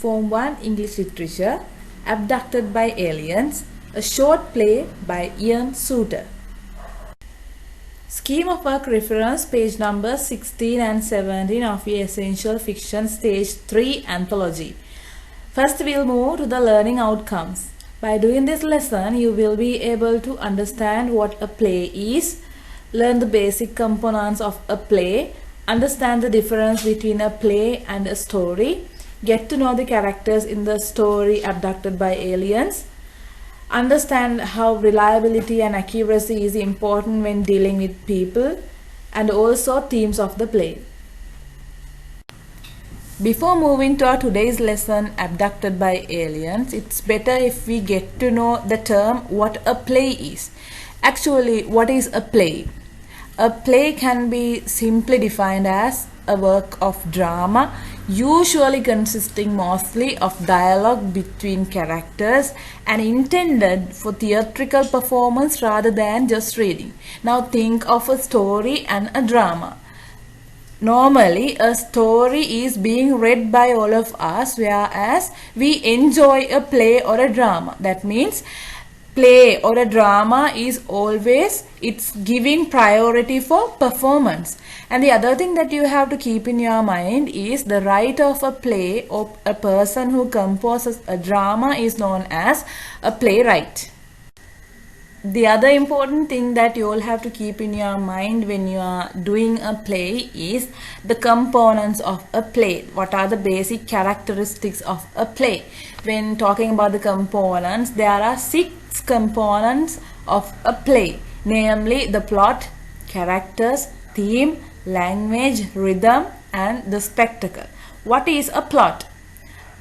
Form 1 English Literature, Abducted by Aliens, a short play by Ian Suter. Scheme of work reference page number 16 and 17 of your Essential Fiction Stage 3 Anthology. First we'll move to the learning outcomes. By doing this lesson, you will be able to understand what a play is, learn the basic components of a play, understand the difference between a play and a story, get to know the characters in the story Abducted by Aliens, understand how reliability and accuracy is important when dealing with people, and also themes of the play. Before moving to our today's lesson Abducted by Aliens, it's better if we get to know the term what a play is. Actually, what is a play? A play can be simply defined as a work of drama, usually consisting mostly of dialogue between characters and intended for theatrical performance rather than just reading. Now think of a story and a drama. Normally, a story is being read by all of us, whereas we enjoy a play or a drama. That means play or a drama is always, it's giving priority for performance. And the other thing that you have to keep in your mind is the writer of a play or a person who composes a drama is known as a playwright. The other important thing that you all have to keep in your mind when you are doing a play is the components of a play. What are the basic characteristics of a play? When talking about the components, there are 6 components of a play, namely the plot, characters, theme, language, rhythm, and the spectacle. What is a plot?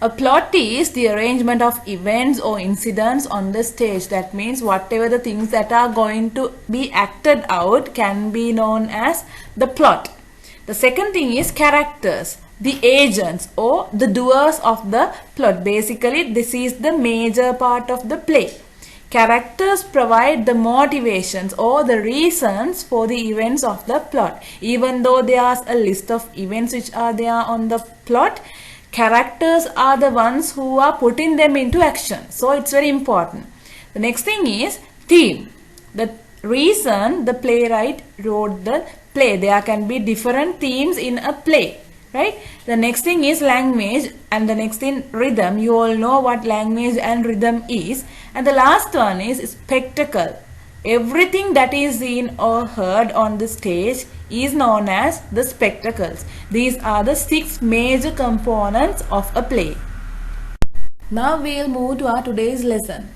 A plot is the arrangement of events or incidents on the stage. That means whatever the things that are going to be acted out can be known as the plot. The second thing is characters, the agents or the doers of the plot. Basically, this is the major part of the play. Characters provide the motivations or the reasons for the events of the plot. Even though there's a list of events which are there on the plot, characters are the ones who are putting them into action. So it's very important. The next thing is theme. The reason the playwright wrote the play. There can be different themes in a play, right? The next thing is language, and the next thing rhythm. You all know what language and rhythm is. And the last one is spectacle. Everything that is seen or heard on the stage is known as the spectacles. These are the 6 major components of a play. Now we'll move to our today's lesson.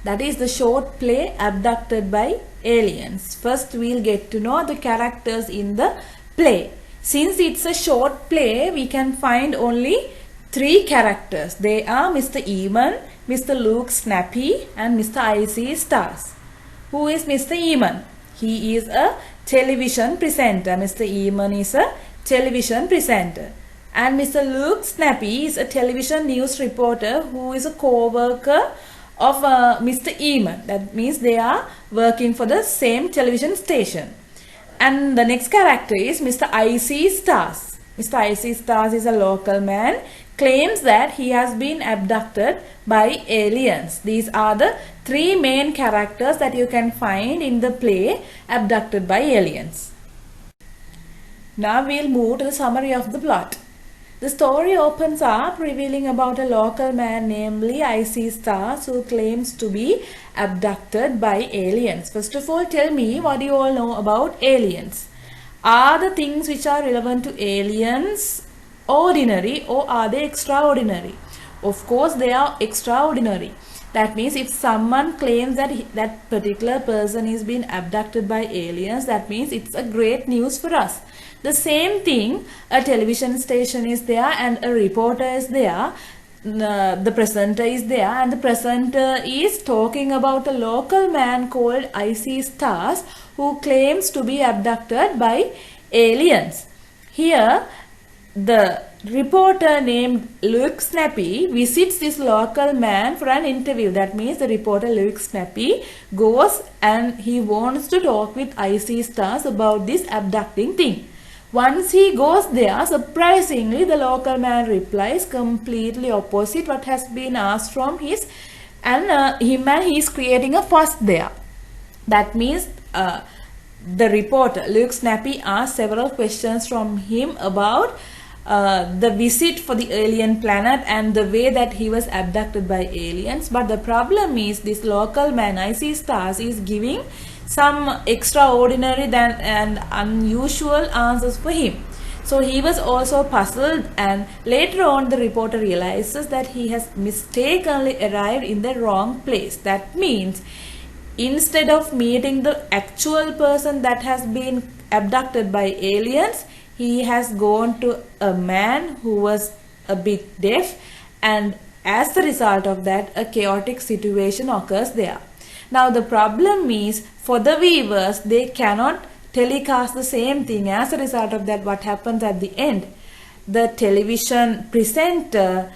That is the short play Abducted by Aliens. First we'll get to know the characters in the play. Since it's a short play, we can find only 3 characters. They are Mr. Eamon, Mr. Luke Snappy, and Mr. Icy Stars. Who is Mr. Eamon? He is a television presenter. Mr. Eamon is a television presenter. And Mr. Luke Snappy is a television news reporter who is a co-worker of Mr. Eamon. That means they are working for the same television station. And the next character is Mr. Icy Stars. Mr. Icy Stars is a local man, claims that he has been abducted by aliens. These are the 3 main characters that you can find in the play Abducted by Aliens. Now we'll move to the summary of the plot. The story opens up revealing about a local man, namely Icy Stars, who claims to be abducted by aliens. First of all, tell me what do you all know about aliens. Are the things which are relevant to aliens ordinary or are they extraordinary? Of course, they are extraordinary. That means if someone claims that that particular person is being abducted by aliens, that means it's a great news for us. The same thing, a television station is there and a reporter is there. The presenter is there and the presenter is talking about a local man called Icy Stars who claims to be abducted by aliens. Here, the reporter named Luke Snappy visits this local man for an interview. That means the reporter Luke Snappy goes and he wants to talk with Icy Stars about this abducting thing. Once he goes there, surprisingly, the local man replies completely opposite what has been asked from his, and he is creating a fuss there. That means the reporter, Luke Snappy, asked several questions from him about the visit for the alien planet and the way that he was abducted by aliens. But the problem is this local man, Icy Stars, is giving some extraordinary and unusual answers for him. So he was also puzzled, and later on the reporter realizes that he has mistakenly arrived in the wrong place. That means instead of meeting the actual person that has been abducted by aliens, he has gone to a man who was a bit deaf, and as the result of that, a chaotic situation occurs there. Now the problem is, for the viewers, they cannot telecast the same thing. As a result of that, what happens at the end? The television presenter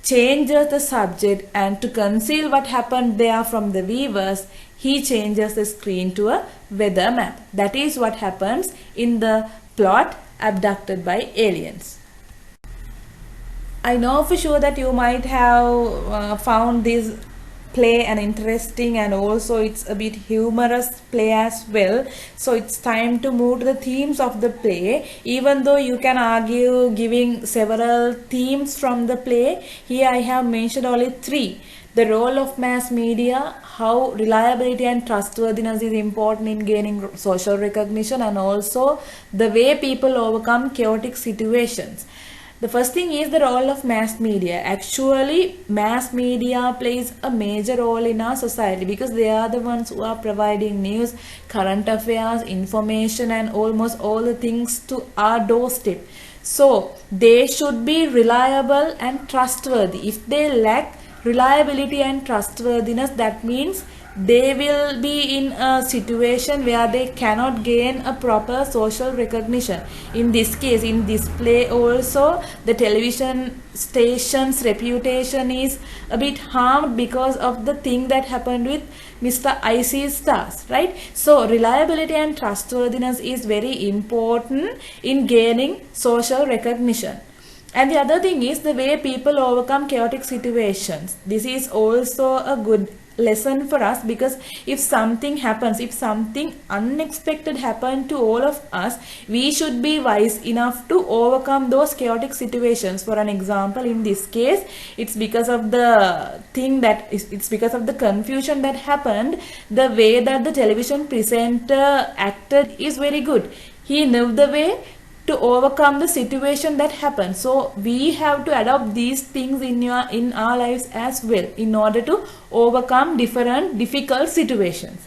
changes the subject, and to conceal what happened there from the viewers, he changes the screen to a weather map. That is what happens in the plot Abducted by Aliens. I know for sure that you might have found this play an interesting, and also it's a bit humorous play as well. So it's time to move to the themes of the play. Even though you can argue giving several themes from the play, here I have mentioned only 3. The role of mass media, how reliability and trustworthiness is important in gaining social recognition, and also the way people overcome chaotic situations. The first thing is the role of mass media. Actually, mass media plays a major role in our society because they are the ones who are providing news, current affairs, information, and almost all the things to our doorstep. So they should be reliable and trustworthy. If they lack reliability and trustworthiness, that means they will be in a situation where they cannot gain a proper social recognition. In this case, in this play also, the television station's reputation is a bit harmed because of the thing that happened with Mr. Icy Stars, right? So reliability and trustworthiness is very important in gaining social recognition. And the other thing is the way people overcome chaotic situations. This is also a good lesson for us, because if something happens, if something unexpected happened to all of us, we should be wise enough to overcome those chaotic situations. For an example, in this case, it's because of the it's because of the confusion that happened. The way that the television presenter acted is very good. He knew the way to overcome the situation that happened. So we have to adopt these things in our lives as well in order to overcome different difficult situations.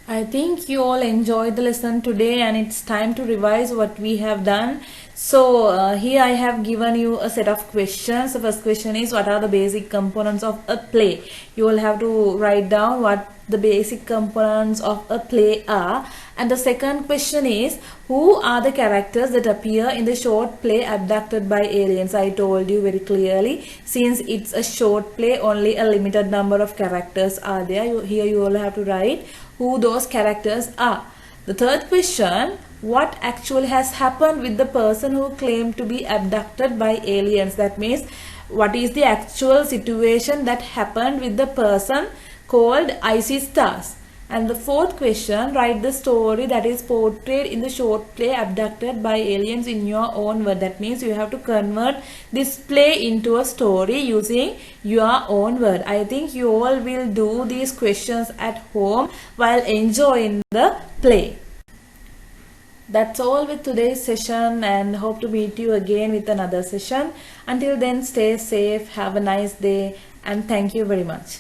I think you all enjoyed the lesson today, and it's time to revise what we have done. So here I have given you a set of questions. The first question is, what are the basic components of a play? You will have to write down what the basic components of a play are. And the second question is, who are the characters that appear in the short play Abducted by Aliens? I told you very clearly, since it's a short play, only a limited number of characters are there. Here you all have to write who those characters are. The third question, what actually has happened with the person who claimed to be abducted by aliens? That means, what is the actual situation that happened with the person called Icy Stars? And the fourth question, write the story that is portrayed in the short play Abducted by Aliens in your own word. That means you have to convert this play into a story using your own word. I think you all will do these questions at home while enjoying the play. That's all with today's session, and hope to meet you again with another session. Until then, stay safe, have a nice day, and thank you very much.